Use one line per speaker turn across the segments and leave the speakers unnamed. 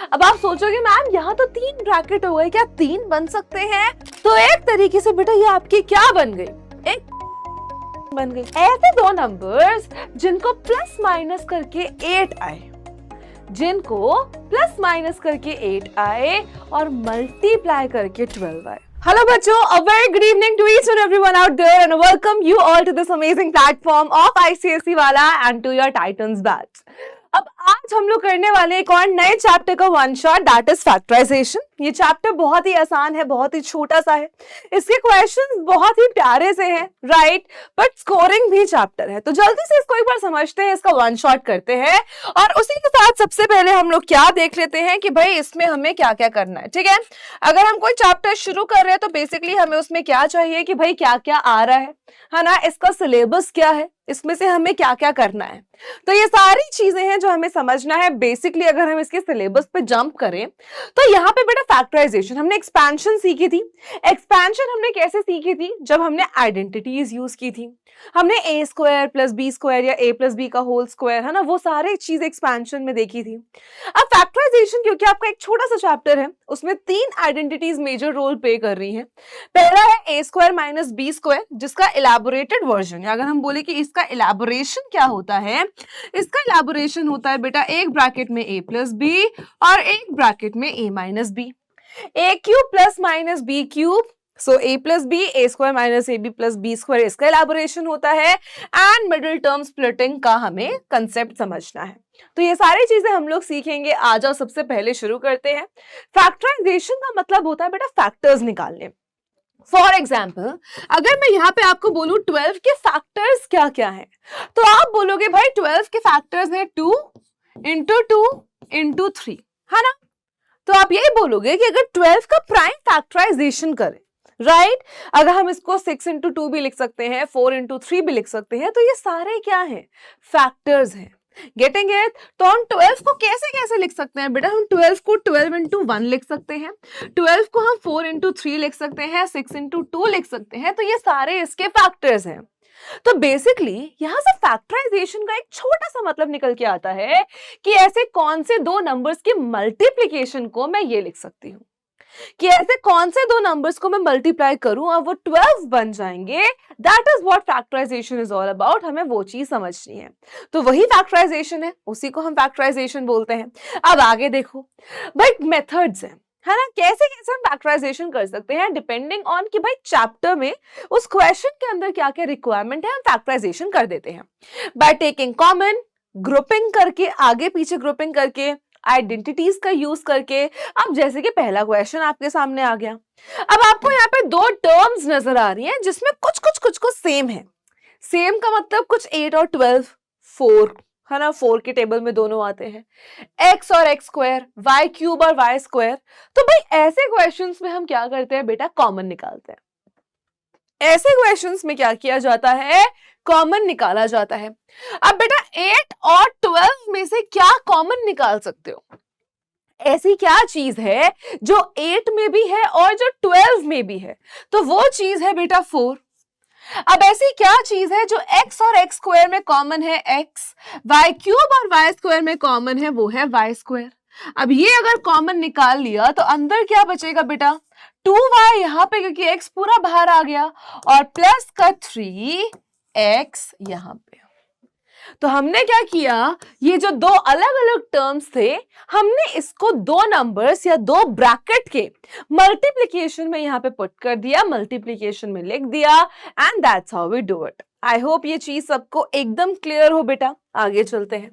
अब आप सोचोगे मैम यहाँ तो 3 ब्रैकेट हो गए, क्या 3 बन सकते हैं? तो एक तरीके से बेटा ये आपकी क्या बन गई, एक बन गई। ऐसे दो नंबर्स जिनको प्लस माइनस करके 8 आए, जिनको प्लस माइनस करके 8 आए और मल्टीप्लाई करके 12 आए। Hello बच्चों, a very good evening to each and everyone out there and welcome you all to this amazing platform of ICSE वाला and to your Titans batch। अब आज हम लोग करने वाले एक और नए चैप्टर का one shot, that is factorisation. ये चैप्टर बहुत ही आसान है, बहुत ही छोटा सा है, इसके क्वेश्चंस बहुत ही प्यारे से हैं, राइट, बट स्कोरिंग भी चैप्टर है। तो जल्दी से इसको एक बार समझते हैं, इसका वन शॉट करते हैं और उसी के साथ सबसे पहले हम लोग क्या देख लेते हैं कि भाई इसमें हमें क्या क्या करना है। ठीक है, अगर हम कोई चैप्टर शुरू कर रहे हैं तो बेसिकली हमें उसमें क्या चाहिए कि भाई क्या क्या आ रहा है ना, इसका सिलेबस क्या है, इसमें से हमें क्या क्या करना है। तो ये सारी चीजें हैं जो हमें समझना है। बेसिकली अगर हम इसके सिलेबस पे जंप करें तो यहाँ पे बेटा फैक्टराइजेशन हमने एक्सपेंशन सीखी थी। एक्सपेंशन हमने कैसे सीखी थी, जब हमने आइडेंटिटीज यूज की थी, हमने ए स्क्वायर प्लस बी स्क्वायर या ए प्लस बी का होल स्क्वायर, है ना, वो सारे चीज एक्सपेंशन में देखी थी। अब फैक्टराइजेशन क्योंकि आपका एक छोटा सा चैप्टर है, उसमें 3 आइडेंटिटीज मेजर रोल प्ले कर रही हैं। पहला है ए स्क्वायर माइनस बी स्क्वायर, जिसका इलैबोरेटेड वर्जन, अगर हम बोले कि इसका इलैबोरेशन क्या होता है, इसका इलैबोरेशन होता है बेटा एक ब्रैकेट में a प्लस बी और एक ब्रैकेट में a minus b, a cube plus minus b cube, so a plus b, a square minus a b plus b square, इसका इलैबोरेशन होता है। एंड मिडिल टर्म स्प्लिटिंग का हमें concept समझना है। तो ये सारी चीजें हम लोग सीखेंगे। आ जाओ सबसे पहले शुरू करते हैं। फैक्टराइजेशन का मतलब होता है बेटा फैक्टर्स निकालने। फॉर एग्जाम्पल अगर मैं यहाँ पे आपको बोलूं 12 के फैक्टर्स क्या क्या हैं, तो आप बोलोगे भाई 12 के फैक्टर्स हैं 2 इंटू 2 इंटू 3, है ना। तो आप यही बोलोगे कि अगर 12 का प्राइम फैक्टराइजेशन करें, राइट, अगर हम इसको 6 इंटू 2 भी लिख सकते हैं, 4 इंटू 3 भी लिख सकते हैं, तो ये सारे क्या हैं, फैक्टर्स हैं। Getting it? तो हम 12 को कैसे कैसे लिख सकते हैं बेटा, हम 12 को 12 इंटू 1 लिख सकते हैं, 12 को हम 4 इंटू 3 लिख सकते हैं, 6 इंटू 2 लिख सकते हैं। तो ये सारे इसके फैक्टर्स हैं। तो बेसिकली यहां से फैक्टराइजेशन का एक छोटा सा मतलब निकल के आता है कि ऐसे कौन से दो नंबर्स के मल्टीप्लीकेशन को मैं ये लिख सकती हूँ, कि ऐसे कौन से दो नंबर्स को मैं मल्टीप्लाई करूं और वो 12 बन जाएंगे। That is what factorisation is all about. हमें वो चीज समझनी है, तो वही फैक्टराइजेशन है, उसी को हम फैक्टराइजेशन बोलते हैं। अब आगे देखो भाई, मेथड्स हैं, है ना, कैसे कैसे हम फैक्टराइजेशन कर सकते हैं डिपेंडिंग ऑन कि भाई चैप्टर में उस क्वेश्चन के अंदर क्या क्या रिक्वायरमेंट है, हम फैक्टराइजेशन कर देते हैं बाय टेकिंग कॉमन, ग्रुपिंग करके, आगे पीछे ग्रुपिंग करके, आइडेंटिटीज का यूज करके। अब जैसे कि पहला क्वेश्चन आपके सामने आ गया, अब आपको यहाँ पे दो टर्म्स नजर आ रही हैं जिसमें कुछ सेम है। सेम का मतलब कुछ 8 और 12, 4, है ना, 4 के टेबल में दोनों आते हैं, x और x स्क्वायर, y क्यूब और y स्क्वायर। तो भाई ऐसे क्वेश्चंस में हम क्या करते हैं बेटा, कॉमन निकालते हैं। ऐसे क्वेश्चंस में क्या किया जाता है, कॉमन निकाला जाता है। अब बेटा 8 और 12 में से क्या कॉमन निकाल सकते हो, ऐसी क्या चीज है जो 8 में भी है और जो 12 में भी है, तो वो चीज है बेटा 4। अब ऐसी क्या चीज है जो x और x स्क्वायर में कॉमन है x, y क्यूब और y स्क्वायर में कॉमन है वो है y स्क्वायर। अब ये अगर कॉमन निकाल लिया तो अंदर क्या बचेगा बेटा, 2y यहाँ पे क्योंकि x पूरा बाहर आ गया और प्लस का 3x यहाँ पे। तो हमने क्या किया, ये जो दो अलग अलग टर्म्स थे, हमने इसको दो नंबर्स या दो ब्रैकेट के मल्टीप्लिकेशन में यहाँ पे पुट कर दिया, मल्टीप्लिकेशन में लिख दिया, and that's how we do it. I hope ये चीज सबको एकदम क्लियर हो बेटा। आगे चलते हैं,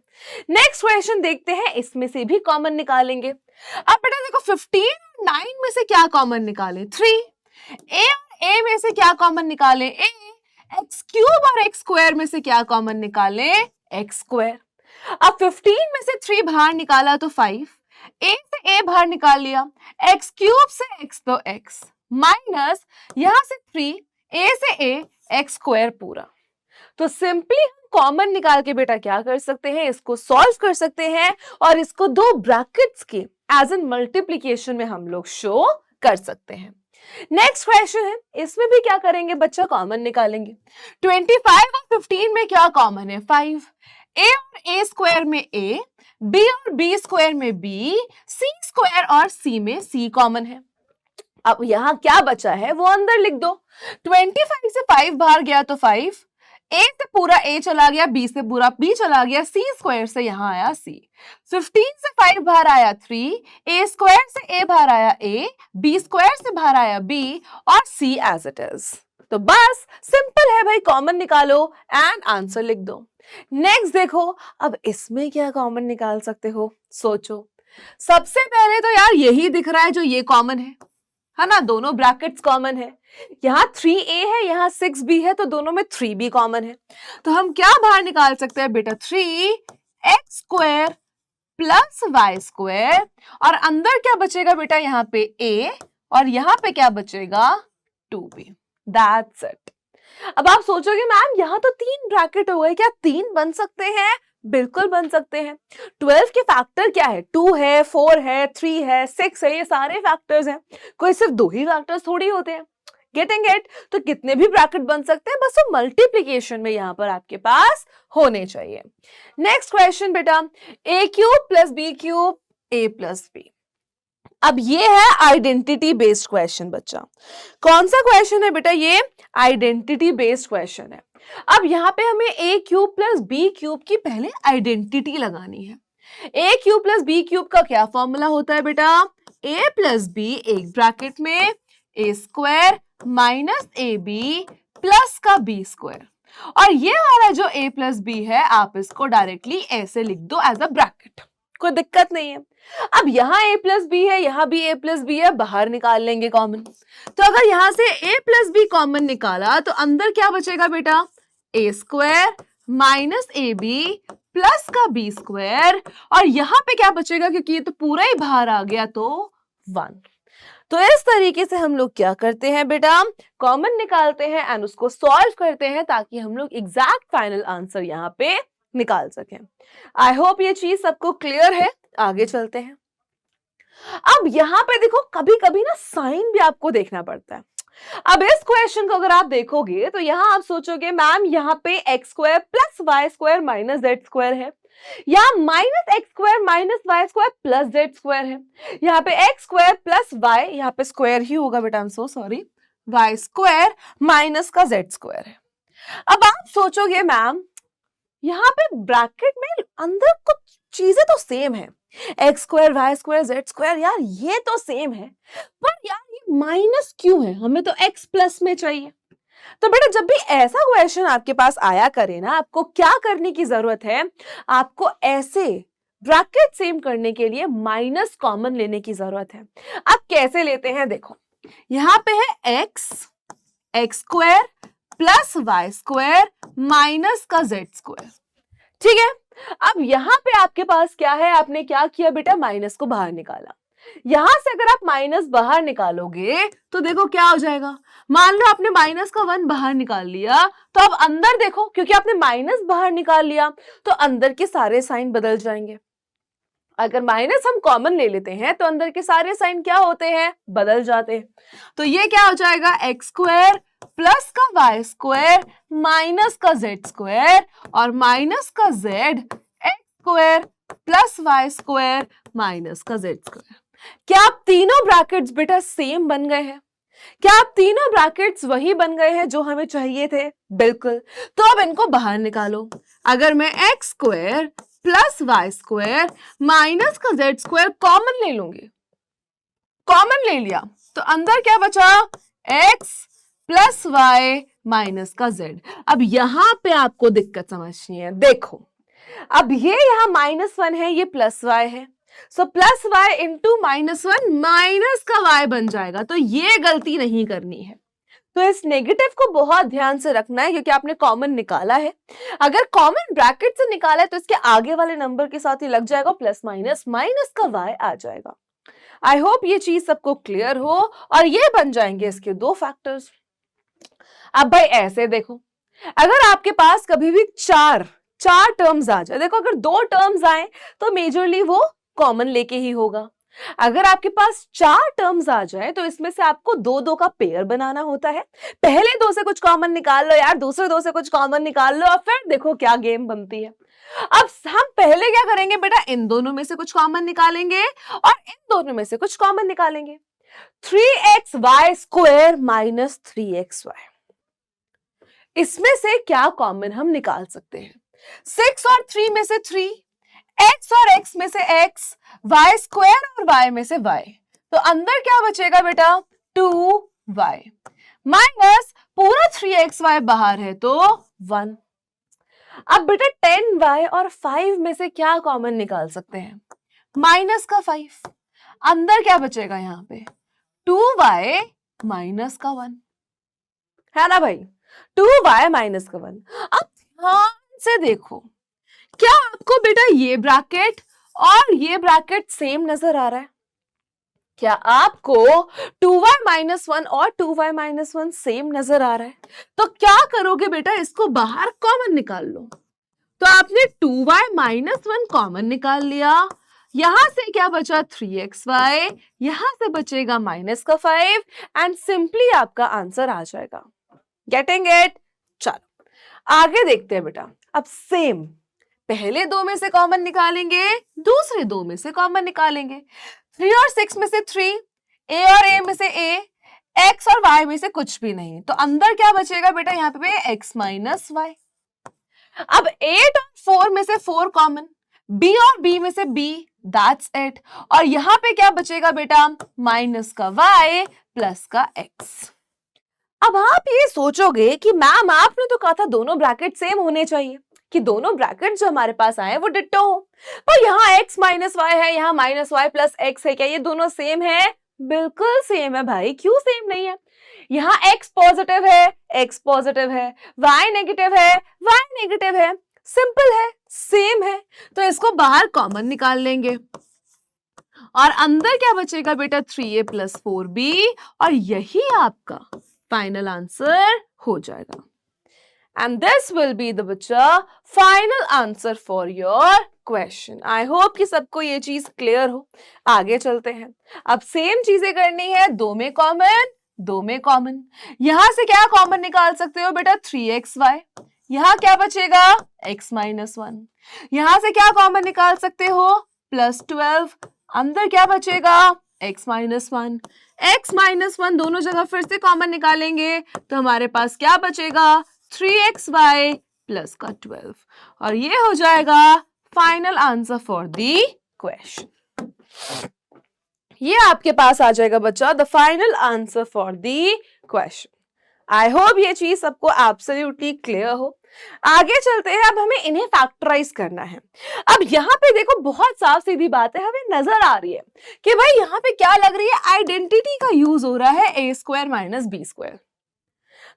नेक्स्ट क्वेश्चन देखते हैं, इसमें से भी कॉमन निकालेंगे। अब बेटा देखो 15 9 में से क्या कॉमन निकाले, 3, a और a में से क्या कॉमन निकाले, a, x क्यूब और x स्क्वायर में से क्या कॉमन निकाले, x स्क्वायर। अब 15 में से 3 बाहर निकाला तो 5, a से a बाहर निकाल लिया, x क्यूब से x तो x, माइनस यहां से 3, a से a, x स्क्वायर पूरा। तो सिंपली हम कॉमन निकाल के बेटा क्या कर सकते हैं, इसको सॉल्व कर सकते हैं और इसको दो ब्रैकेट्स के एज एन मल्टीप्लिकेशन में हम लोग शो कर सकते हैं। नेक्स्ट क्वेश्चन है, इसमें भी क्या करेंगे बच्चा, कॉमन निकालेंगे। 25 और 15 में क्या कॉमन है, 5, a और a स्क्वायर में a, बी और बी स्क्वायर में बी, सी स्क्वायर और सी में सी कॉमन है। अब यहां क्या बचा है वो अंदर लिख दो। 25 से 5 बाहर गया तो 5, ए से पूरा ए चला गया, बी से पूरा बी चला गया, सी स्क्वायर से यहां आया सी। 15 से 5 बाहर आया 3, ए स्क्वायर से ए बाहर आया ए, बी स्क्वायर से बाहर आया बी और सी एज इट इज। तो बस सिंपल है भाई, कॉमन निकालो एंड आंसर लिख दो। नेक्स्ट देखो, अब इसमें क्या कॉमन निकाल सकते हो, सोचो। सबसे पहले तो यार यही दिख रहा है जो ये कॉमन है ना, दोनों ब्रैकेट्स कॉमन है। यहाँ 3a है, यहाँ 6b है, तो दोनों में 3b कॉमन है। तो हम क्या बाहर निकाल सकते हैं बेटा, 3x square plus y square, और अंदर क्या बचेगा बेटा, यहाँ पे a और यहाँ पे क्या बचेगा 2b। That's it. अब आप सोचोगे मैम यहाँ तो 3 ब्रैकेट हो गए, क्या 3 बन सकते हैं? बिल्कुल बन सकते हैं। 12 के फैक्टर क्या है, 2 है, 4 है, 3 है, 6 है, ये सारे फैक्टर्स हैं। कोई सिर्फ 2 ही फैक्टर्स थोड़ी होते हैं। Getting it? तो कितने भी ब्रैकेट बन सकते हैं, बस वो मल्टीप्लीकेशन में यहाँ पर आपके पास होने चाहिए। नेक्स्ट क्वेश्चन बेटा, a cube plus b cube a plus b. अब ये है आइडेंटिटी बेस्ड क्वेश्चन बच्चा। कौन सा क्वेश्चन है बेटा, ये आइडेंटिटी बेस्ड क्वेश्चन है। अब यहाँ पे हमें a cube plus b cube की पहले आइडेंटिटी लगानी है। a cube plus b cube का क्या फॉर्मूला होता है बेटा, a प्लस बी एक ब्रैकेट में a square minus a b plus का b स्क्वायर, और ये वाला जो a प्लस बी है आप इसको डायरेक्टली ऐसे लिख दो एज अ ब्रैकेट, कोई दिक्कत नहीं है। अब यहाँ a प्लस बी है, यहाँ भी a प्लस बी है, बाहर निकाल लेंगे कॉमन। तो अगर यहाँ से a प्लस बी कॉमन निकाला तो अंदर क्या बचेगा बेटा, a square minus a b plus का b स्क्वायर, और यहाँ पे क्या बचेगा, क्योंकि ये तो पूरा ही बाहर आ गया, तो 1। तो इस तरीके से हम लोग क्या करते हैं बेटा, कॉमन निकालते हैं एंड उसको सॉल्व करते हैं ताकि हम लोग एग्जैक्ट फाइनल आंसर यहाँ पे निकाल सकें। आई होप ये चीज सबको क्लियर है। आगे चलते हैं। अब यहाँ पे देखो, कभी कभी ना साइन भी आपको देखना पड़ता है। अब इस क्वेश्चन को अगर आप देखोगे तो यहाँ आप सोचोगे मैम यहाँ पे x square plus y square minus z square है, यहाँ minus x square minus y square plus z square है, यहाँ पे एक्स स्क्वायर प्लस वाई, यहाँ पे स्क्वायर ही होगा बेटा, I am so sorry, y square minus का जेड स्क्वायर है। अब आप सोचोगे मैम यहाँ पे ब्रैकेट में अंदर कुछ चीजें तो सेम है, x square y square z square, यार ये तो सेम है, पर यार ये माइनस क्यों है, हमें तो एक्स प्लस में चाहिए। तो बेटा जब भी ऐसा क्वेश्चन आपके पास आया करे ना, आपको क्या करने की जरूरत है, आपको ऐसे ब्रैकेट सेम करने के लिए माइनस कॉमन लेने की जरूरत है। आप कैसे लेते हैं, देखो यहाँ पे है x square plus y square minus का जेड स्क्वायर, ठीक है। अब यहाँ पे आपके पास क्या है, आपने क्या किया बेटा, माइनस को बाहर निकाला। यहां से अगर आप माइनस बाहर निकालोगे तो देखो क्या हो जाएगा, मान लो आपने माइनस का 1 बाहर निकाल लिया, तो अब अंदर देखो, क्योंकि आपने माइनस बाहर निकाल लिया तो अंदर के सारे साइन बदल जाएंगे। अगर माइनस हम कॉमन ले लेते हैं तो अंदर के सारे साइन क्या होते हैं, बदल जाते हैं। तो ये क्या हो जाएगा, एक्स स्क्वायर प्लस का वाई स्क्वायर माइनस का जेड स्क्वायर, और माइनस का z x square plus y square minus का जेड स्क्वायर। क्या आप तीनों ब्रैकेट्स बेटा सेम बन गए हैं? क्या आप तीनों ब्रैकेट्स वही बन गए हैं जो हमें चाहिए थे? बिल्कुल। तो अब इनको बाहर निकालो। अगर मैं x square plus y square minus का जेड स्क्वायर कॉमन ले लूंगी, कॉमन ले लिया तो अंदर क्या बचा, एक्स प्लस वाई माइनस का जेड। अब यहां पे आपको दिक्कत समझनी है, देखो अब ये यहां -1 है, ये प्लस वाई है, so plus y into -1 minus का वाई बन जाएगा। तो ये गलती नहीं करनी है, तो इस नेगेटिव को बहुत ध्यान से रखना है क्योंकि आपने कॉमन निकाला है। अगर कॉमन ब्रैकेट से निकाला है तो इसके आगे वाले नंबर के साथ ही लग जाएगा प्लस माइनस, माइनस का वाई आ जाएगा। आई होप ये चीज सबको क्लियर हो, और ये बन जाएंगे इसके 2 फैक्टर्स। अब भाई ऐसे देखो, अगर आपके पास कभी भी चार टर्म्स आ जाए, देखो अगर 2 टर्म्स आए तो मेजरली वो कॉमन लेके ही होगा। अगर आपके पास 4 टर्म्स आ जाए तो इसमें से आपको 2-2 का पेयर बनाना होता है। पहले 2 से कुछ कॉमन निकाल लो यार, दूसरे 2 से कुछ कॉमन निकाल लो और फिर देखो क्या गेम बनती है। अब हम पहले क्या करेंगे बेटा, इन दोनों में से कुछ कॉमन निकालेंगे और इन दोनों में से कुछ कॉमन निकालेंगे। 3xy स्क्वायर माइनस 3xy, इसमें से क्या कॉमन हम निकाल सकते हैं? 6 और 3 में से 3, x और x में से x, y स्क्वायर और y में से y, तो अंदर क्या बचेगा बेटा? 2y माइनस पूरा 3xy बाहर है तो 1। अब बेटा 10y और 5 में से क्या कॉमन निकाल सकते हैं? माइनस का 5, अंदर क्या बचेगा यहाँ पे? 2y माइनस का 1, है ना भाई? 2y माइनस का 1। अब ध्यान से देखो, क्या आपको बेटा ये ब्रैकेट और ये ब्रैकेट सेम नजर आ रहा है? क्या आपको 2y माइनस 1 और 2y माइनस 1 सेम नजर आ रहा है? तो क्या करोगे बेटा, इसको बाहर कॉमन निकाल लो। तो आपने 2y माइनस 1 कॉमन निकाल लिया, यहां से क्या बचा? 3xy, यहां से बचेगा माइनस का 5 एंड सिंपली आपका आंसर आ जाएगा। Getting it? चलो आगे देखते हैं बेटा। अब सेम पहले 2 में से कॉमन निकालेंगे, दूसरे 2 में से कॉमन निकालेंगे। 3 और 6 में से 3, a और a में से a, x और y में से कुछ भी नहीं, तो अंदर क्या बचेगा बेटा? यहाँ पे x माइनस y। अब 8 और 4 में से 4 कॉमन, b और b में से b, दैट्स इट। और यहां पे क्या बचेगा बेटा? माइनस का y प्लस का x। अब आप ये सोचोगे कि मैम आपने तो कहा था दोनों ब्रैकेट सेम होने चाहिए, कि दोनों ब्रैकेट जो हमारे पास आए वो डिट्टो हो, पर यहाँ x माइनस वाई है, यहाँ माइनस वाई प्लस एक्स है, क्या ये दोनों सेम है? बिल्कुल सेम है भाई, क्यों सेम नहीं है? यहाँ x पॉजिटिव है, x पॉजिटिव है, y नेगेटिव है, y नेगेटिव है, सिंपल है, सेम है, तो इसको बाहर कॉमन निकाल लेंगे और अंदर क्या बचेगा बेटा? 3a प्लस 4b, और यही आपका फाइनल आंसर हो जाएगा। And this will be the बच्चा final answer for your question. I hope कि सबको ये चीज क्लियर हो। आगे चलते हैं। अब सेम चीजें करनी है, 2 में कॉमन, 2 में कॉमन। यहां से क्या कॉमन निकाल सकते हो बेटा? 3xy, यहां क्या बचेगा? x minus 1। यहां से क्या कॉमन निकाल सकते हो? प्लस 12, अंदर क्या बचेगा? x minus 1। x माइनस 1 दोनों जगह फिर से कॉमन निकालेंगे तो हमारे पास क्या बचेगा? 3xy प्लस का 12, और ये हो जाएगा final answer for the question. ये आपके पास आ जाएगा बच्चा the final answer for the question. I hope ये चीज सबको एब्सोल्युटली क्लियर हो। आगे चलते हैं, अब हमें इन्हें फैक्टराइज करना है। अब यहाँ पे देखो बहुत साफ सीधी बात है, हमें नजर आ रही है कि भाई यहाँ पे क्या लग रही है? आइडेंटिटी का यूज हो रहा है, a square minus b square.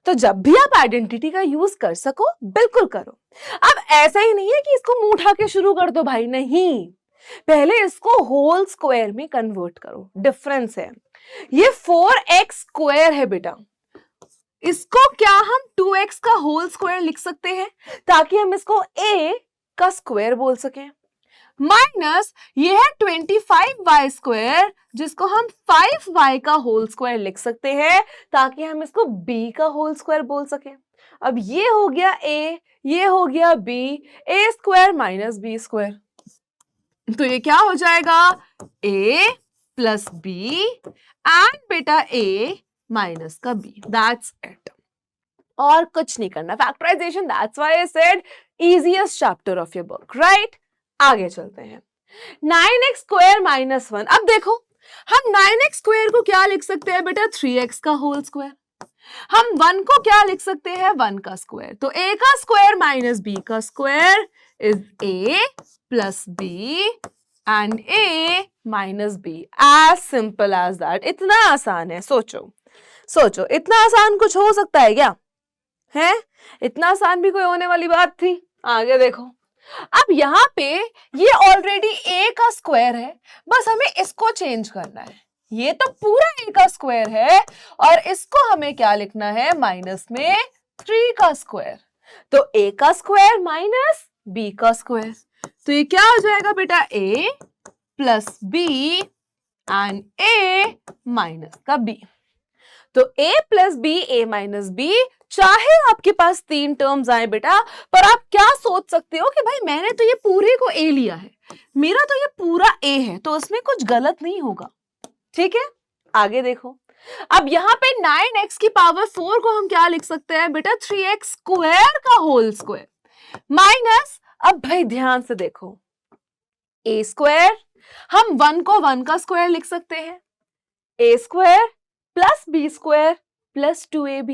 तो जब भी आप आइडेंटिटी का यूज कर सको बिल्कुल करो। अब ऐसा ही नहीं है कि इसको मुंह उठा के शुरू कर दो भाई, नहीं, पहले इसको होल स्क्वायर में कन्वर्ट करो। डिफरेंस है, ये 4x स्क्वायर है बेटा, इसको क्या हम 2x का होल स्क्वायर लिख सकते हैं ताकि हम इसको a का स्क्वायर बोल सकें, माइनस ये है 25y स्क्वायर जिसको हम 5y का होल स्क्वायर लिख सकते हैं ताकि हम इसको b का होल स्क्वायर बोल सकें। अब ये हो गया a, ये हो गया b, a square minus b square, तो ये क्या हो जाएगा? a प्लस b एंड बेटा a माइनस का b, दैट्स इट। और कुछ नहीं करना, factorisation, that's why I said easiest chapter of your book, right? आगे चलते हैं। 9x square minus 1। अब देखो हम 9x स्क्वायर को क्या लिख सकते हैं बेटा? 3x का होल स्क्वायर। हम 1 को क्या लिख सकते हैं? 1 का स्क्वायर। तो a का स्क्वायर माइनस b का square is a plus b and a minus b, as simple as that. इतना आसान है, सोचो सोचो, इतना आसान कुछ हो सकता है क्या? है? इतना आसान भी कोई होने वाली बात थी? आगे देखो, अब यहाँ पे ये ऑलरेडी a का स्क्वायर है, बस हमें इसको चेंज करना है। ये तो पूरा a का स्क्वायर है और इसको हमें क्या लिखना है? माइनस में 3 का स्क्वायर। तो a का स्क्वायर माइनस b का स्क्वायर, तो ये क्या हो जाएगा बेटा? a plus b and a minus का b। तो a plus b, a minus b, चाहे आपके पास तीन टर्म्स आए बेटा, पर आप क्या सोच सकते हो कि भाई मैंने तो ये पूरे को a लिया है, मेरा तो ये पूरा a है, तो उसमें कुछ गलत नहीं होगा। ठीक है, आगे देखो। अब यहाँ पे 9x की पावर 4 को हम क्या लिख सकते हैं बेटा, 3x स्क्वायर का होल स्क्वायर माइनस, अब भाई ध्यान से देखो, a स्क्वायर, हम 1 को 1 का स्क्वायर लिख सकते हैं, a square plus b square plus 2ab,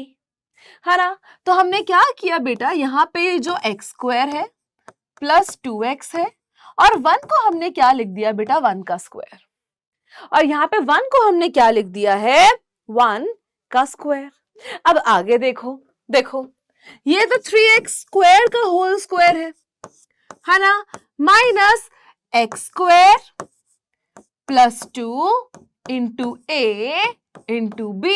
है ना। तो हमने क्या किया बेटा, यहाँ पे जो x स्क्वायर है प्लस 2x है, और 1 को हमने क्या लिख दिया बेटा, 1 का स्क्वायर, और यहाँ पे 1 को हमने क्या लिख दिया है, 1 का स्क्वायर। अब आगे देखो, देखो ये तो 3x स्क्वायर का होल स्क्वायर है ना, minus x square plus 2 into a into b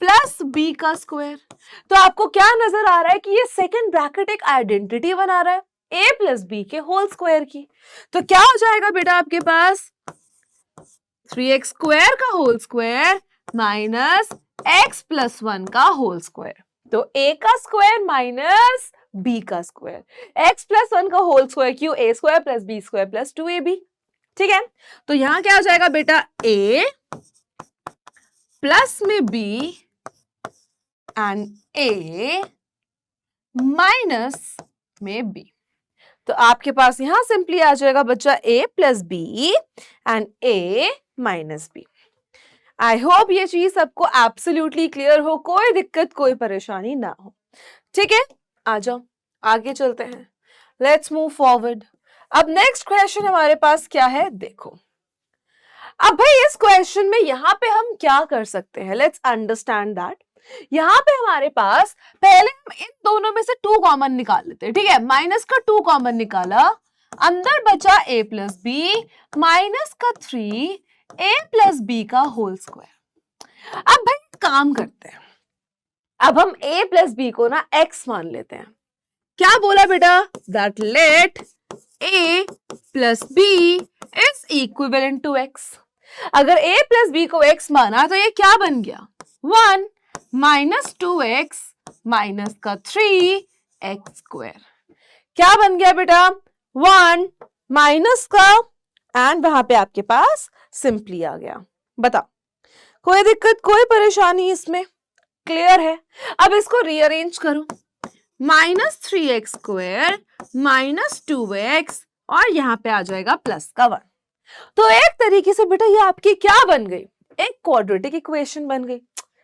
plus b का स्क्वायर। तो आपको क्या नजर आ रहा है कि ये सेकंड ब्रैकेट एक आइडेंटिटी बना रहा है a प्लस b के होल स्क्वायर की। तो क्या हो जाएगा बेटा आपके पास, 3x स्क्वायर का whole square minus x plus 1 का होल स्क्वायर। तो a का स्क्वायर माइनस b का स्क्वायर, x प्लस 1 का होल स्क्वायर क्यों, a square plus b square plus 2ab। ठीक है, तो यहां क्या हो जाएगा बेटा, a प्लस में b एंड a माइनस में b। तो आपके पास यहां सिंपली आ जाएगा बच्चा a plus b and a minus b। I hope ये चीज सबको एब्सोल्युटली क्लियर हो, कोई दिक्कत कोई परेशानी ना हो। ठीक है, आ जाओ आगे चलते हैं, लेट्स मूव फॉरवर्ड। अब नेक्स्ट क्वेश्चन हमारे पास क्या है, देखो। अब भाई इस क्वेश्चन में यहां पे हम क्या कर सकते हैं, लेट्स अंडरस्टैंड दैट। यहां पे हमारे पास पहले हम इन दोनों में से 2 कॉमन निकाल लेते हैं। ठीक है, माइनस का 2 कॉमन निकाला, अंदर बचा a प्लस बी माइनस का 3 a प्लस बी का होल स्क्वायर। अब भाई काम करते हैं, अब हम a प्लस बी को ना x मान लेते हैं। क्या बोला बेटा, that let a plus b is equivalent to x। अगर a प्लस बी को x माना तो ये क्या बन गया, 1 माइनस 2x माइनस का 3x स्क्वायर। क्या बन गया बेटा, 1 माइनस का, एंड वहां पे आपके पास सिंपली आ गया। बताओ कोई दिक्कत कोई परेशानी इसमें, क्लियर है। अब इसको रीअरेंज करो, minus 3x square minus 2x और यहां पे आ जाएगा प्लस का 1। तो एक तरीके से बेटा ये आपकी क्या बन गई, एक क्वाड्रेटिक इक्वेशन बन गई।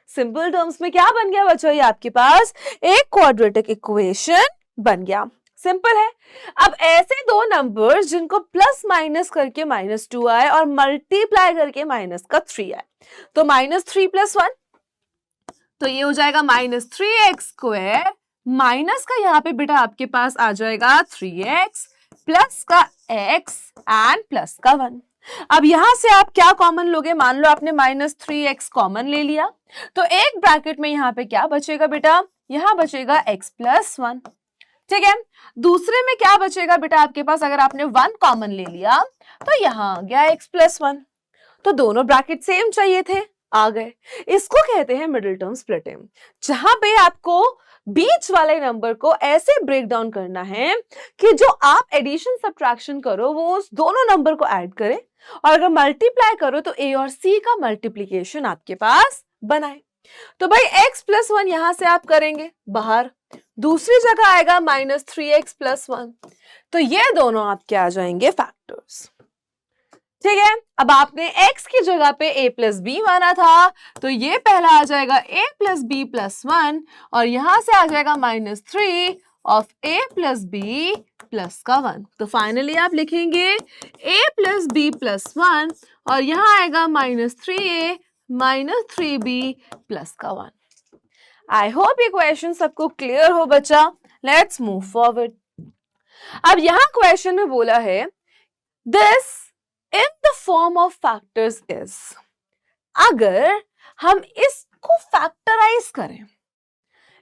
सिंपल टर्म्स में क्या बन गया बच्चों, ये आपके पास एक क्वाड्रेटिक इक्वेशन बन गया। सिंपल है। अब ऐसे दो नंबर्स जिनको प्लस माइनस करके -2 आए और मल्टीप्लाई करके -3 आए, तो -3 + 1, तो ये हो जाएगा -3x स्क्वायर, माइनस का यहाँ पे बेटा आपके पास आ जाएगा 3x प्लस का x एंड प्लस का 1। अब यहां से आप क्या कॉमन लोगे, मान लो आपने -3x कॉमन ले लिया, तो एक ब्रैकेट में यहाँ पे क्या बचेगा बेटा, यहाँ बचेगा x + 1। ठीक है, दूसरे में क्या बचेगा बेटा आपके पास, अगर आपने 1 कॉमन ले लिया तो यहाँ आ गया x + 1। तो दोनों ब्रैकेट सेम चाहिए थे, आ गए। इसको कहते हैं मिडिल टर्म स्प्लिटिंग, जहां पे आपको बीच वाले नंबर को ऐसे ब्रेक डाउन करना है कि जो आप एडिशन सब्ट्रैक्शन करो वो उस दोनों नंबर को ऐड करे, और अगर मल्टीप्लाई करो तो a और c का मल्टीप्लीकेशन आपके पास बनाए। तो भाई x + 1 यहां से आप करेंगे बाहर, दूसरी जगह आएगा -3x + 1, तो ये दोनों आपके आ जाएंगे फैक्टर्स। ठीक है, अब आपने x की जगह पे a + b माना था, तो ये पहला आ जाएगा a + b + 1 और यहां से आ जाएगा -3 ऑफ a + b प्लस का 1। तो फाइनली आप लिखेंगे a + b + 1 और यहां आएगा -3a - 3b प्लस का 1। आई होप ये क्वेश्चन सबको क्लियर हो बच्चा। Let's move forward. अब यहां क्वेश्चन में बोला है this in the form of factors is, अगर हम इसको फैक्टराइज करें,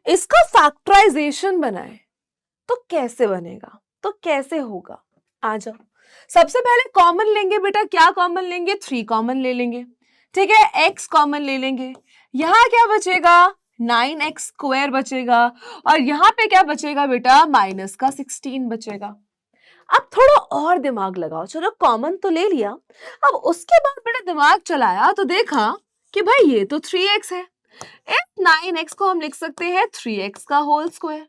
इसका फैक्टराइजेशन बनाए, तो कैसे बनेगा, तो कैसे होगा, आ जाओ सबसे पहले कॉमन लेंगे बेटा, क्या कॉमन लेंगे, 3 कॉमन ले लेंगे, ठीक है, x कॉमन ले लेंगे, यहाँ क्या बचेगा 9x स्क्वायर बचेगा, और यहाँ पे क्या बचेगा बेटा माइनस का 16 बचेगा। अब थोड़ा और दिमाग लगाओ, चलो कॉमन तो ले लिया, अब उसके बाद बेटा दिमाग चलाया तो देखा कि भाई ये तो 3x है, इस 9x को हम लिख सकते हैं 3x का होल स्क्वायर,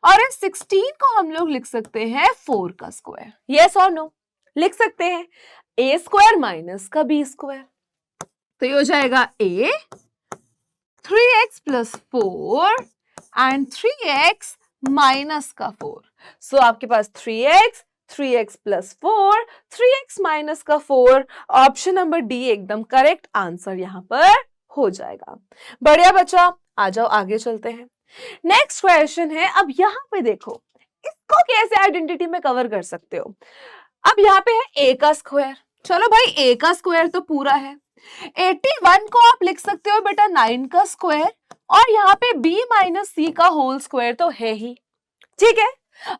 और इस 16 को हम लोग लिख सकते हैं 4 का स्क्वायर। यस और नो, लिख सकते हैं a स्क्वायर माइनस का b स्क्वायर, तो ये हो जाएगा a 3x plus 4 and 3x minus का 4। सो आपके पास 3x प्लस 4, 3x माइनस का 4, ऑप्शन नंबर डी एकदम करेक्ट आंसर यहां पर हो जाएगा। बढ़िया बच्चा, आ जाओ आगे चलते हैं। नेक्स्ट क्वेश्चन है, अब यहां पे देखो इसको कैसे आइडेंटिटी में कवर कर सकते हो। अब यहाँ पे है a का स्क्वायर, चलो भाई a का स्क्वायर तो पूरा है, 81 को आप लिख सकते हो बेटा 9 का स्क्वायर, और यहाँ पे b माइनस सी का होल स्क्वायर तो है ही, ठीक है।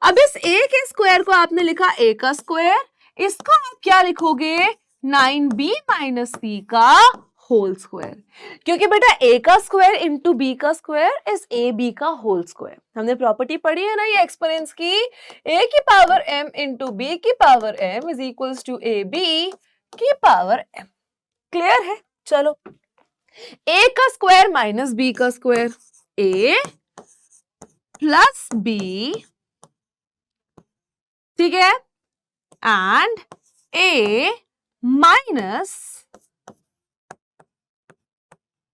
अब इस a के स्क्वायर को आपने लिखा a का स्क्वायर, इसको आप क्या लिखोगे 9b माइनस सी का होल स्क्वायर, क्योंकि बेटा a का स्क्वायर इंटू b का स्क्वायर इज ab का होल स्क्वायर। हमने प्रॉपर्टी पढ़ी है ना ये एक्सपोनेंट्स की, a की पावर m इंटू b की power m is equals to ab की पावर m। क्लियर है? चलो a का स्क्वायर माइनस b का स्क्वायर, a प्लस b, ठीक है, एंड a माइनस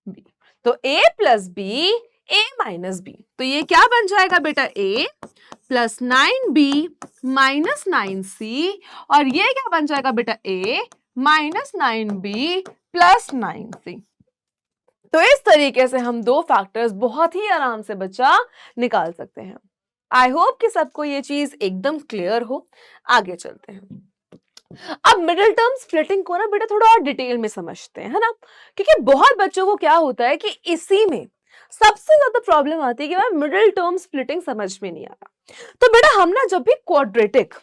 b, तो a plus b, a minus b, तो ये क्या बन जाएगा बेटा a plus 9b minus 9c, और ये क्या बन जाएगा बेटा a minus 9b plus 9c। तो इस तरीके से हम दो फैक्टर्स बहुत ही आराम से बच्चा निकाल सकते हैं। आई होप कि सबको ये चीज एकदम क्लियर हो। आगे चलते हैं। अब मिडिल टर्म स्प्लिटिंग को ना बेटा थोड़ा और डिटेल में समझते हैं, है ना, क्योंकि बहुत बच्चों को क्या होता है कि इसी में सबसे ज्यादा प्रॉब्लम आती है कि भाई मिडिल टर्म स्प्लिटिंग समझ में नहीं आ रहा। तो बेटा हम ना जब भी क्वाड्रेटिक,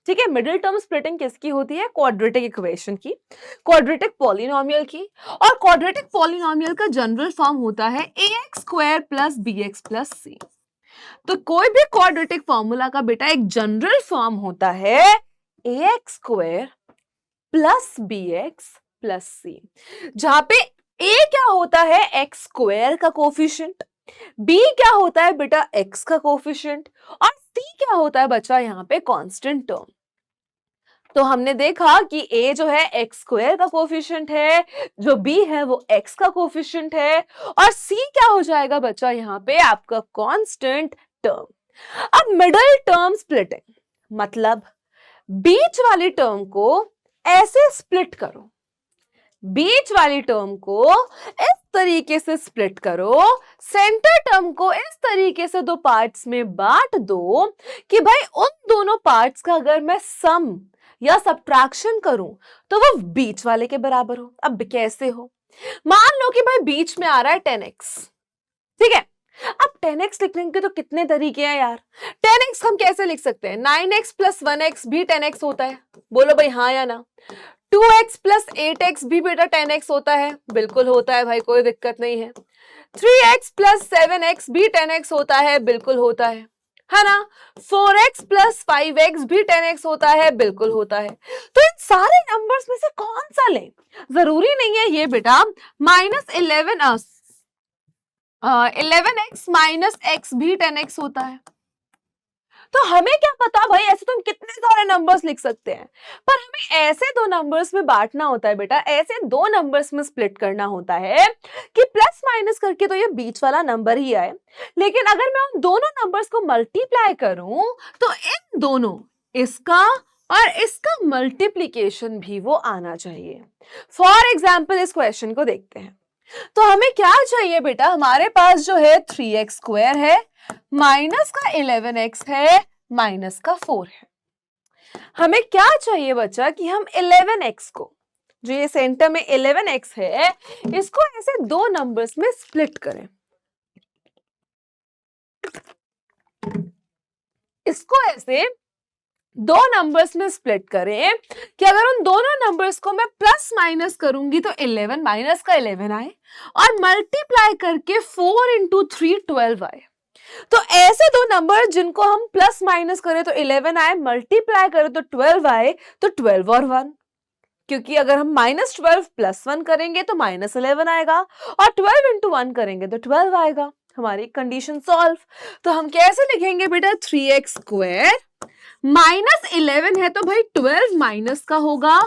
ठीक है, मिडिल टर्म स्प्लिटिंग किसकी होती है, क्वाड्रेटिक इक्वेशन की, क्वाड्रेटिक पॉलिनोमियल की, और क्वाड्रेटिक पॉलिनोमियल का जनरल फॉर्म होता है ax square plus bx plus c। तो कोई भी क्वाड्रेटिक फॉर्मूला का बेटा एक जनरल फॉर्म होता है ax square plus bx plus c, जहां पे a क्या होता है x स्क्वायर का कोफिशिएंट, b क्या होता है बेटा x का कोफिशिएंट, और c क्या होता है बच्चा यहाँ पे कांस्टेंट टर्म। तो हमने देखा कि a जो है x स्क्वायर का कोफिशिएंट है, जो b है वो x का कोफिशिएंट है, और c क्या हो जाएगा बच्चा यहाँ पे आपका कांस्टेंट टर्म। अब मिडिल टर्म स्प्लिटिंग मतलब बीच वाली टर्म को ऐसे स्प्लिट करो, बीच वाली टर्म को इस तरीके से स्प्लिट करो, सेंटर टर्म को इस तरीके से दो पार्ट्स में बांट दो कि भाई उन दोनों पार्ट्स का अगर मैं सम या सब्ट्रैक्शन करूं तो वो बीच वाले के बराबर हो। अब कैसे हो, मान लो कि भाई बीच में आ रहा है 10x, ठीक है। अब 10x लिखने के तो कितने तरीके हैं यार। 10x हम कैसे लिख सकते हैं, 9x प्लस 1x भी 10x होता है, बोलो भाई हाँ या ना। 2x प्लस 8x भी बेटा 10x होता है, बिल्कुल होता है भाई, कोई दिक्कत नहीं है। 3x प्लस 7x भी 10x होता है, बिल्कुल होता है ना। 4x प्लस 5x भी 10x होता है, बिल्कुल होता है। तो इन सारे नंबर्स में से कौन सा लें, जरूरी नहीं है ये बेटा -11x माइनस x भी 10x होता है। तो हमें क्या पता भाई, ऐसे तो हम कितने सारे नंबर्स लिख सकते हैं, पर हमें ऐसे दो नंबर्स में बांटना होता है बेटा, ऐसे दो नंबर्स में स्प्लिट करना होता है कि प्लस माइनस करके तो ये बीच वाला नंबर ही आए, लेकिन अगर मैं उन दोनों नंबर्स को मल्टीप्लाई करूं तो इन दोनों, इसका और इसका मल्टीप्लीकेशन भी वो आना चाहिए। फॉर एग्जाम्पल इस क्वेश्चन को देखते हैं। तो हमें क्या चाहिए बेटा, हमारे पास जो है 3x स्क्वायर है, माइनस का 11x है, माइनस का 4 है। हमें क्या चाहिए बच्चा कि हम 11x को, जो ये सेंटर में 11x है, इसको ऐसे दो नंबर्स में स्प्लिट करें, इसको ऐसे दो नंबर्स में स्प्लिट करें कि अगर उन दोनों नंबर्स को मैं प्लस माइनस करूंगी तो 11 माइनस का 11 आए और मल्टीप्लाई करके 4 इंटू 3 12 आए। तो ऐसे दो नंबर जिनको हम प्लस माइनस करें तो 11 आए, मल्टीप्लाई करें तो 12 आए, तो 12 और 1, क्योंकि अगर हम -12 प्लस 1 करेंगे तो -11 आएगा और 12 इंटू 1 करेंगे तो 12 आएगा। हमारी कंडीशन सॉल्व। तो हम कैसे लिखेंगे बेटा, 3x स्क्वायर -11 है तो भाई 12 माइनस का होगा,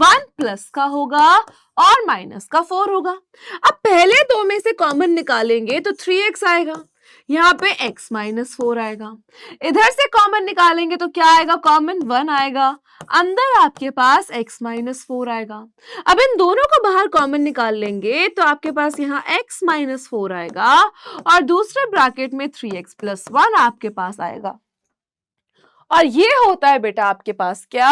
1 प्लस का होगा और माइनस का 4 होगा। अब पहले दो में से कॉमन निकालेंगे तो 3x आएगा, यहाँ पे x -4 आएगा। इधर से कॉमन निकालेंगे तो क्या आएगा, कॉमन 1 आएगा, अंदर आपके पास x -4 आएगा। अब इन दोनों को बाहर कॉमन निकाल लेंगे तो आपके पास यहाँ x -4 आएगा और दूसरे ब्रैकेट में 3x + 1 आपके पास आएगा। और ये होता है बेटा आपके पास क्या,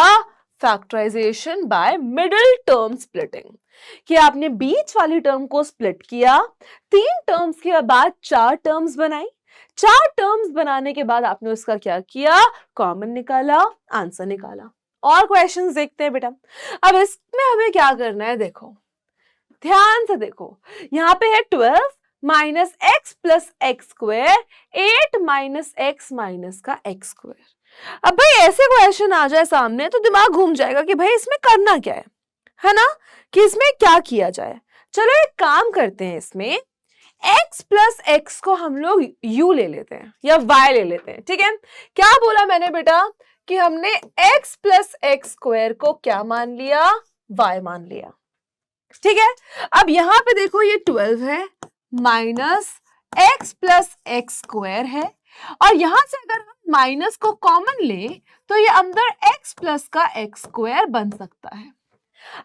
factorisation by middle term splitting, कि आपने बीच वाली टर्म को स्प्लिट किया, 3 टर्म्स के बाद 4 टर्म्स बनाई, 4 टर्म्स बनाने के बाद आपने उसका क्या किया, कॉमन निकाला, आंसर निकाला। और क्वेश्चंस देखते हैं बेटा। अब इसमें हमें क्या करना है, देखो ध्यान से देखो, यहाँ पे है 12 minus x plus x square, 8 minus x minus का एक्स स्क्वायर। अब भाई ऐसे क्वेश्चन आ जाए सामने तो दिमाग घूम जाएगा कि भाई इसमें करना क्या है ना, कि इसमें क्या किया जाए। चलो एक काम करते हैं, इसमें x प्लस एक्स को हम लोग u ले लेते हैं या y ले लेते हैं, ठीक है। क्या बोला मैंने बेटा, कि हमने x प्लस एक्स स्क्वायर को क्या मान लिया, y मान लिया, ठीक है। अब यहां पे देखो ये 12 है minus x plus x square है और यहां से अगर हम माइनस को कॉमन ले तो ये अंदर x प्लस का एक्स स्क्वायर बन सकता है।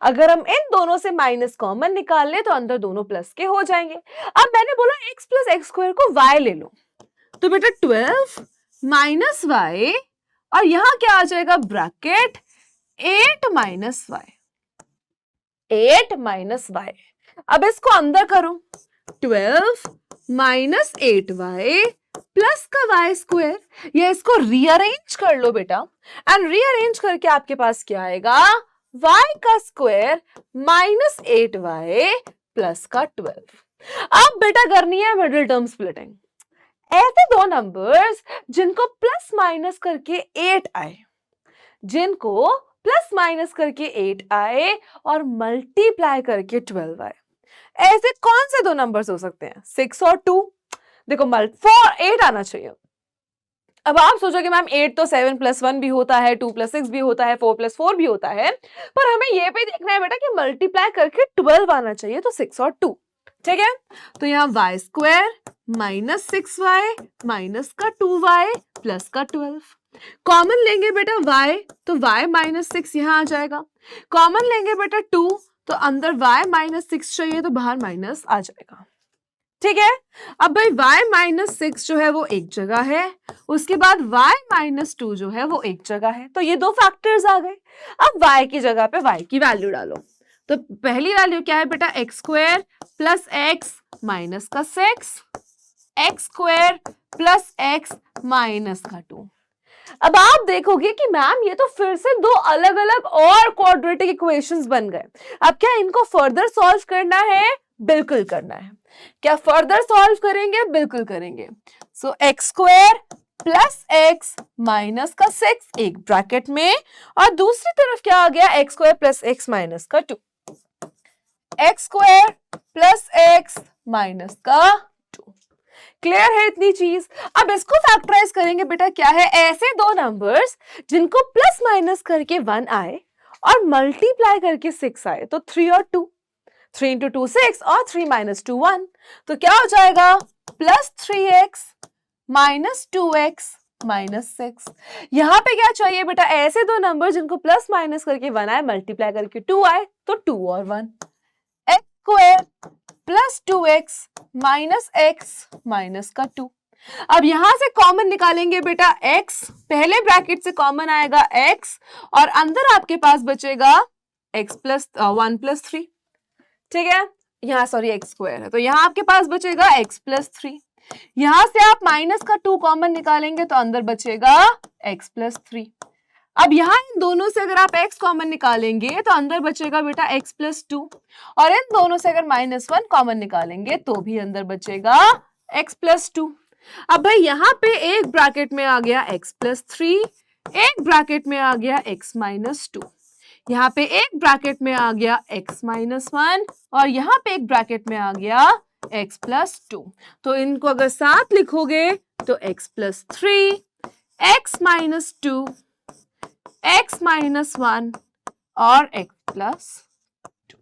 अगर हम इन दोनों से माइनस कॉमन निकाल ले तो अंदर दोनों प्लस के हो जाएंगे। अब मैंने बोला x प्लस एक्स स्क्वायर को y ले लो, तो बेटा 12 माइनस y और यहां क्या आ जाएगा, bracket 8 minus y, 8 minus y। अब इसको अंदर करो, 12 माइनस 8y प्लस का y स्क्वायर, या इसको रीअरेंज कर लो बेटा, एंड रीअरेंज करके आपके पास क्या आएगा, y का स्क्वायर माइनस 8y प्लस का 12। अब बेटा करनी है मिडिल टर्म स्प्लिटिंग। ऐसे दो नंबर्स जिनको प्लस माइनस करके 8 आए, जिनको प्लस माइनस करके 8 आए और मल्टीप्लाई करके 12 आए, ऐसे कौन से दो नंबर्स हो सकते हैं, 6 और 2। देखो 4 8 आना चाहिए। अब आप सोचोगे मैम 8 तो 7 + 1 भी होता है, 2 + 6 भी होता है, 4 + 4 भी होता है, पर हमें ये भी देखना है बेटा कि मल्टीप्लाई करके 12 आना चाहिए, तो 6 और 2, ठीक है। तो यहाँ y square minus 6y minus का 2y प्लस का 12, कॉमन लेंगे बेटा y, तो y -6 यहाँ आ जाएगा, कॉमन लेंगे बेटा 2 तो अंदर y -6 चाहिए तो बाहर माइनस आ जाएगा, ठीक है। अब भाई y -6 जो है वो एक जगह है, उसके बाद y -2 जो है वो एक जगह है, तो ये दो फैक्टर्स आ गए। अब y की जगह पे y की वैल्यू डालो, तो पहली वैल्यू क्या है बेटा, x square plus x minus का 6, x square plus x minus का 2। अब आप देखोगे कि मैम ये तो फिर से दो अलग अलग और क्वाड्रेटिक इक्वेशंस बन गए। अब क्या इनको फर्दर सॉल्व करना है, बिल्कुल करना है। क्या फर्दर सॉल्व करेंगे, बिल्कुल करेंगे। So x square plus x minus का 6 एक ब्रैकेट में, और दूसरी तरफ क्या आ गया, x square plus x minus का 2, x square plus x minus का 2। क्लियर है इतनी चीज। अब इसको फैक्टराइज करेंगे बेटा, क्या है, ऐसे दो नंबर्स जिनको प्लस माइनस करके 1 आए और मल्टीप्लाई करके 6 आए, तो 3 और 2, 3 × 2 6 और 3 - 2 1, तो क्या हो जाएगा, plus 3x minus 2x minus 6। यहां पे क्या चाहिए बेटा, ऐसे दो नंबर जिनको प्लस माइनस करके 1 आए मल्टीप्लाई करके 2 आए, तो 2 और 1, x square plus 2x minus x minus का 2। अब यहां से कॉमन निकालेंगे बेटा x, पहले ब्रैकेट से कॉमन आएगा x और अंदर आपके पास बचेगा x प्लस 1 + 3, ठीक है। यहाँ सॉरी x स्क्वायर है, तो यहाँ आपके पास बचेगा x + 3। यहां से आप माइनस का 2 कॉमन निकालेंगे तो अंदर बचेगा x + 3। अब यहाँ इन दोनों से अगर आप x कॉमन निकालेंगे तो अंदर बचेगा बेटा x प्लस 2, और इन दोनों से अगर -1 कॉमन निकालेंगे तो भी अंदर बचेगा x प्लस 2। अब भाई यहाँ पे एक ब्रैकेट में आ गया x प्लस 3, एक ब्रैकेट में आ गया x माइनस 2, यहाँ पे एक ब्रैकेट में आ गया x माइनस 1, और यहाँ पे एक ब्रैकेट में आ गया x प्लस 2। तो इनको अगर साथ लिखोगे तो x plus 3, x minus 2, x minus 1 और x प्लस 2।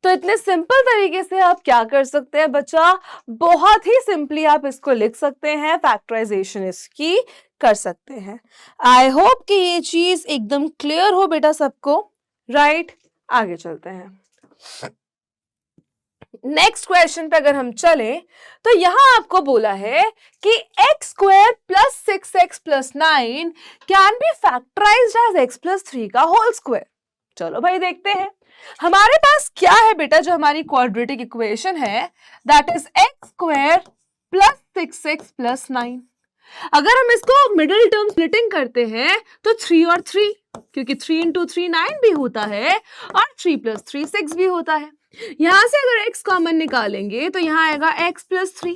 तो इतने सिंपल तरीके से आप क्या कर सकते हैं बच्चा, बहुत ही सिंपली आप इसको लिख सकते हैं, फैक्टराइजेशन इसकी कर सकते हैं। आई होप कि ये चीज एकदम क्लियर हो बेटा सबको, राइट? आगे चलते हैं। नेक्स्ट क्वेश्चन पे अगर हम चले तो यहां आपको बोला है कि x square plus 6x plus 9 can be factorised as x plus 3 का होल स्क्वायर। चलो भाई देखते हैं हमारे पास क्या है बेटा, जो हमारी क्वाड्रेटिक इक्वेशन है that is x square plus 6x plus 9। अगर हम इसको मिडिल टर्म स्प्लिटिंग करते हैं तो 3 और 3, क्योंकि 3 इंटू 3 9 भी होता है और 3 प्लस 3 6 भी होता है। यहां से अगर x कॉमन निकालेंगे तो यहाँ आएगा x प्लस 3,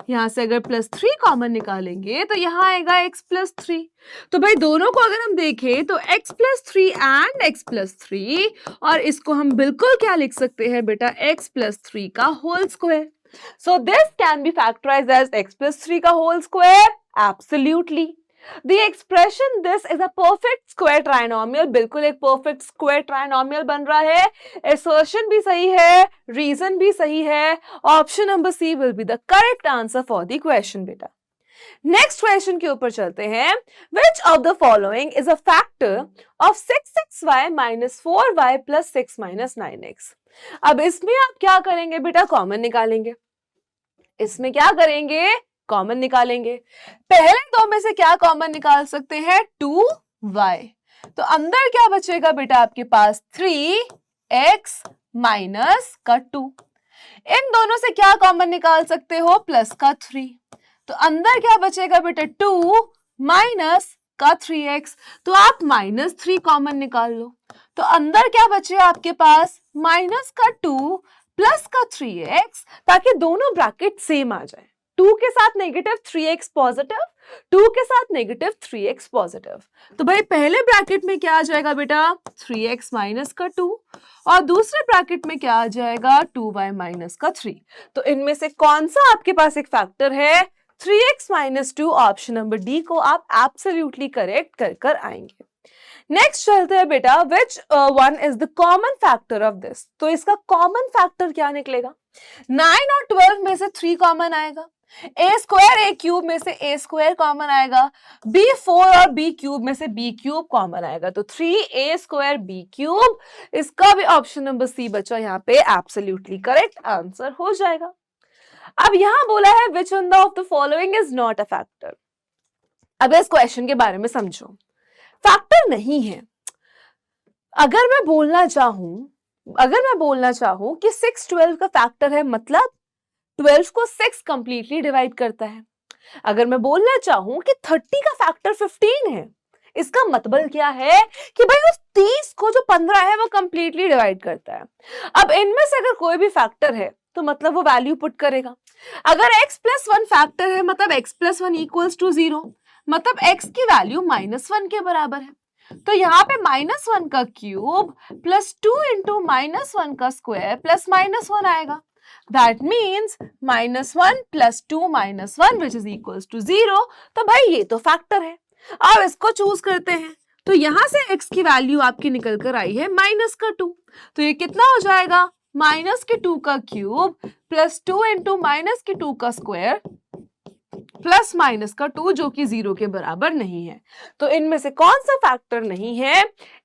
यहां से अगर प्लस 3 कॉमन निकालेंगे तो यहाँ आएगा x प्लस 3। तो भाई दोनों को अगर हम देखें तो x plus 3 and x plus 3, और इसको हम बिल्कुल क्या लिख सकते हैं बेटा, x प्लस 3 का whole square. So this can be factorized as x plus 3 का whole square? Absolutely. The expression this is a perfect square trinomial, बिल्कुल एक perfect square trinomial बन रहा है। Assertion भी सही है, reason भी सही है। Option number C will be the correct answer for the question बेटा। नेक्स्ट क्वेश्चन के ऊपर चलते हैं। Which of the following is a factor of 6xy minus 4y plus 6 minus 9x? अब इसमें आप क्या करेंगे बेटा, कॉमन निकालेंगे। इसमें क्या करेंगे, कॉमन निकालेंगे। पहले दो में से क्या कॉमन निकाल सकते हैं, 2y। तो अंदर क्या बचेगा बेटा आपके पास, 3x माइनस का 2। इन दोनों से क्या कॉमन निकाल सकते हो, प्लस का 3। तो अंदर क्या बचेगा बेटा, 2 माइनस का 3x। तो आप -3 कॉमन निकाल लो, तो अंदर क्या बचे आपके पास, माइनस का 2 प्लस का 3x, ताकि दोनों ब्रैकेट सेम आ जाए। 2 के साथ नेगेटिव 3x पॉजिटिव, 2 के साथ नेगेटिव 3x पॉजिटिव। तो भाई पहले ब्रैकेट में क्या आ जाएगा बेटा, 3x माइनस का 2, और दूसरे ब्रैकेट में क्या आ जाएगा, 2y माइनस का 3। तो इनमें से कौन सा आपके पास एक फैक्टर है, 3x minus 2। Option number D को आप एब्सोल्युटली करेक्ट कर आएंगे। नेक्स्ट चलते हैं बेटा, which one is the common factor of this. तो इसका कॉमन फैक्टर क्या निकलेगा, 9 और 12 में से 3 कॉमन आएगा, a स्क्वायर a क्यूब में से a स्क्वायर कॉमन आएगा, b 4 और b क्यूब में से b क्यूब कॉमन आएगा। तो 3a स्क्वायर b क्यूब, इसका भी ऑप्शन नंबर सी बचा यहाँ पे एब्सोल्युटली करेक्ट आंसर हो जाएगा। अब यहां बोला है which one of the following is not a factor. अब इस क्वेश्चन के बारे में समझो, फैक्टर नहीं है। अगर मैं बोलना चाहूं कि 6 12 का फैक्टर है, मतलब 12 को 6 कंप्लीटली डिवाइड करता है। अगर मैं बोलना चाहूं कि 30 का फैक्टर 15 है, इसका मतलब क्या है कि भाई उस 30 को जो 15 है वो कंप्लीटली डिवाइड करता है। अब इनमें से अगर कोई भी फैक्टर है तो मतलब वो वैल्यू पुट करेगा। अगर x प्लस 1 फैक्टर है, मतलब x प्लस 1 इक्वल्स टू 0, मतलब x की वैल्यू -1 के बराबर है। तो यहाँ पे -1 का क्यूब प्लस 2 इंटू -1 का स्क्वायर प्लस -1 आएगा। That means -1 plus 2 -1 which is equals to 0। तो भाई ये तो फैक्टर है। अब इसको चूज करते हैं, तो यहां से x की वैल्यू आपकी निकल कर आई है -2। तो ये कितना हो जाएगा, -2 का क्यूब प्लस 2 इंटू -2 का स्क्वायर प्लस -2 जो कि 0 के बराबर नहीं है। तो इनमें से कौन सा फैक्टर नहीं है,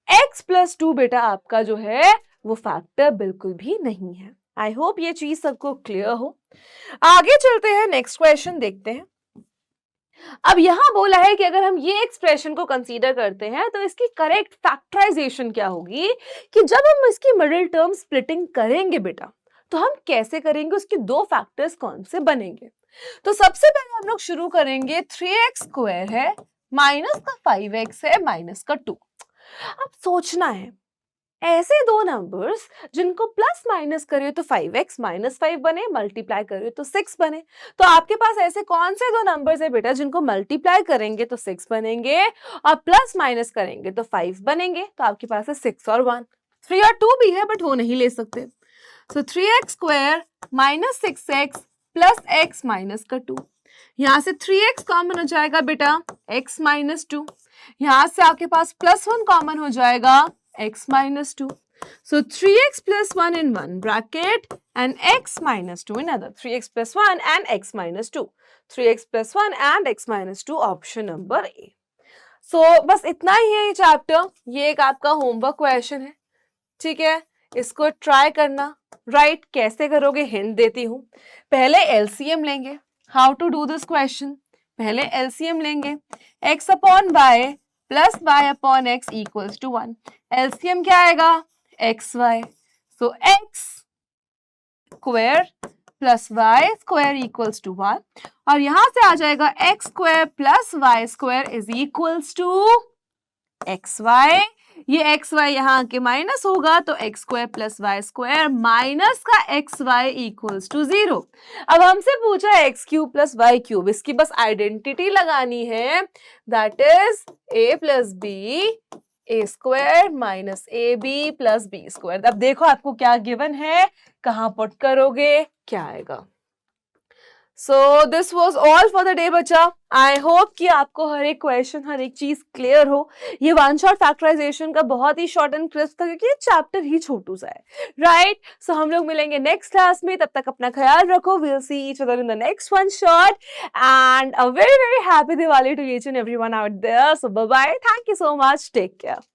x प्लस 2 बेटा आपका जो है वो फैक्टर बिल्कुल भी नहीं है। आई होप ये चीज सबको क्लियर हो। आगे चलते हैं, नेक्स्ट क्वेश्चन देखते हैं। अब यहां बोला है कि अगर हम ये एक्सप्रेशन को कंसीडर करते हैं तो इसकी करेक्ट फैक्टराइजेशन क्या होगी, कि जब हम इसकी मिडिल टर्म स्प्लिटिंग करेंगे बेटा, तो हम कैसे करेंगे, उसके दो फैक्टर्स कौन से बनेंगे। तो सबसे पहले हम लोग शुरू करेंगे, 3x स्क्वायर है माइनस का 5x है माइनस का 2। अब सोचना है, ऐसे दो नंबर्स जिनको प्लस माइनस करिए तो 5x माइनस 5 बने, मल्टीप्लाई करिए तो 6 बने। तो आपके पास ऐसे कौन से दो नंबर्स है बेटा जिनको मल्टीप्लाई करेंगे तो 6 बनेंगे और प्लस माइनस करेंगे तो 5 बनेंगे। तो आपके पास है 6 और 1, 3 और 2 भी है बट वो नहीं ले सकते। सो 3x square minus 6x plus x minus का 2। यहां से 3x कॉमन हो जाएगा बेटा, x माइनस 2। यहां से आपके पास प्लस 1 कॉमन हो जाएगा, x minus 2. So 3x plus 1 in one bracket and x minus 2 in other. 3x plus 1 and x minus 2. 3x plus 1 and x minus 2 option number A. So बस इतना ही है ये chapter. ये एक आपका होमवर्क क्वेश्चन है, ठीक है, इसको ट्राई करना। राइट कैसे करोगे हिंट देती हूँ। पहले एलसीएम लेंगे। How to do this question, पहले एलसीएम लेंगे। x upon y plus y upon x equals to 1। LCM क्या आएगा, x y. So x square plus y square equals to 1 और यहां से आ जाएगा x square plus y square is equals to x y. ये x y यहाँ के माइनस होगा तो x square plus y square minus का एक्स वाई इक्वल्स टू 0। अब हमसे पूछा x cube plus y cube, इसकी बस आइडेंटिटी लगानी है, that is a plus b a square minus a b plus b square. अब देखो आपको क्या गिवन है, कहां पुट करोगे, क्या आएगा। So this was all for the day बच्चा। आई होप कि आपको हर एक क्वेश्चन हर एक चीज क्लियर हो। ये वन शॉट फैक्टराइजेशन का बहुत ही शॉर्ट एंड क्रिस्प था क्योंकि ये चैप्टर ही छोटू सा है। राइट सो हम लोग मिलेंगे नेक्स्ट क्लास में, तब तक अपना ख्याल रखो। Will see each other in the next one shot and a very very happy Diwali to each and everyone out there. So bye bye, thank you so much, take care.